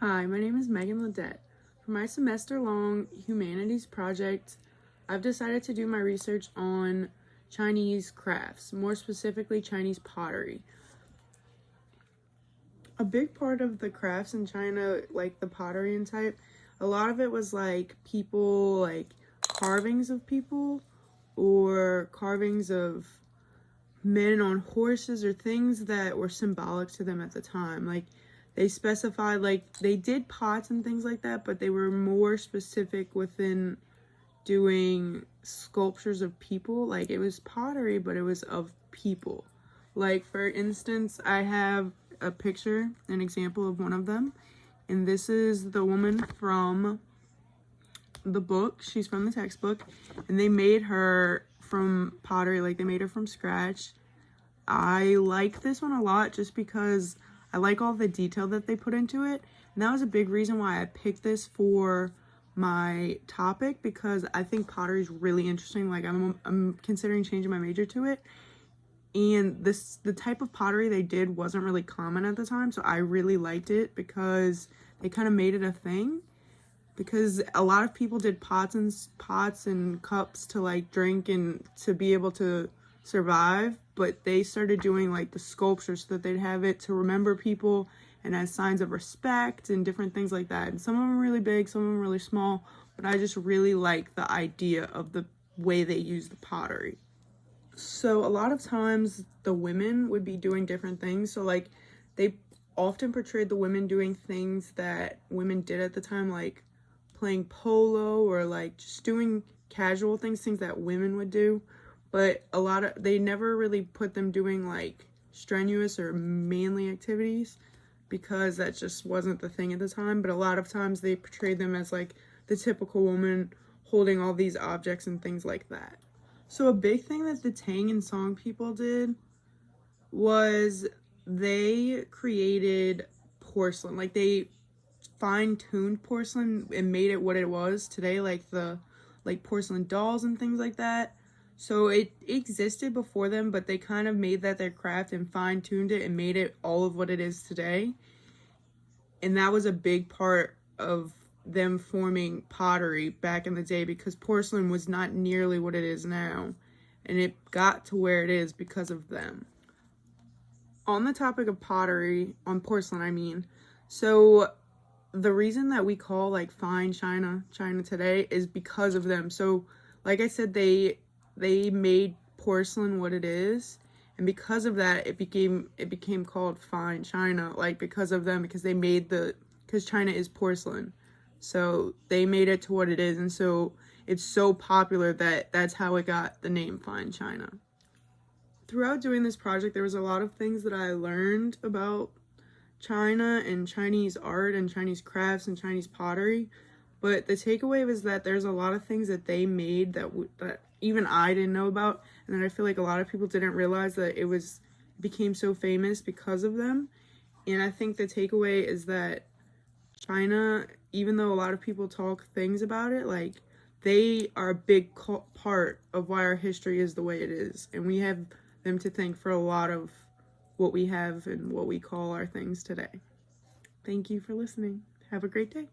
Hi, my name is Megan Ledet. For my semester-long humanities project, I've decided to do my research on Chinese crafts, more specifically Chinese pottery. A big part of the crafts in China, like the pottery and type, a lot of it was like people, like carvings of people or carvings of men on horses or things that were symbolic to them at the time. Like they specified, like they did pots and things like that, but they were more specific within doing sculptures of people. Like it was pottery, but it was of people. Like for instance, I have a picture, an example of one of them, and this is the woman from the book. She's from the textbook, and they made her from pottery, like they made her from scratch. I like this one a lot just because I like all the detail that they put into it, and that was a big reason why I picked this for my topic, because I think pottery is really interesting. Like I'm considering changing my major to it, and the type of pottery they did wasn't really common at the time, so I really liked it because they kind of made it a thing. Because a lot of people did pots and cups to like drink and to be able to survive, but they started doing like the sculptures so that they'd have it to remember people and as signs of respect and different things like that. And some of them are really big, some of them are really small, but I just really like the idea of the way they use the pottery. So a lot of times the women would be doing different things. So like they often portrayed the women doing things that women did at the time, like playing polo or like just doing casual things that women would do. But they never really put them doing like strenuous or manly activities because that just wasn't the thing at the time. But a lot of times they portrayed them as like the typical woman holding all these objects and things like that. So a big thing that the Tang and Song people did was they created porcelain. Like they fine-tuned porcelain and made it what it was today, like the porcelain dolls and things like that. So it existed before them, but they kind of made that their craft and fine-tuned it and made it all of what it is today. And that was a big part of them forming pottery back in the day, because porcelain was not nearly what it is now, and it got to where it is because of them. On the topic of pottery, on porcelain I mean, so the reason that we call like fine China today is because of them. So like I said, they made porcelain what it is, and because of that it became called fine China, like because of them, because because China is porcelain, so they made it to what it is, and so it's so popular that that's how it got the name fine China. Throughout doing this project, there was a lot of things that I learned about China and Chinese art and Chinese crafts and Chinese pottery, but the takeaway was that there's a lot of things that they made that even I didn't know about, and that I feel like a lot of people didn't realize that it became so famous because of them. And I think the takeaway is that China, even though a lot of people talk things about it, like they are a big part of why our history is the way it is, and we have them to thank for a lot of what we have and what we call our things today. Thank you for listening. Have a great day.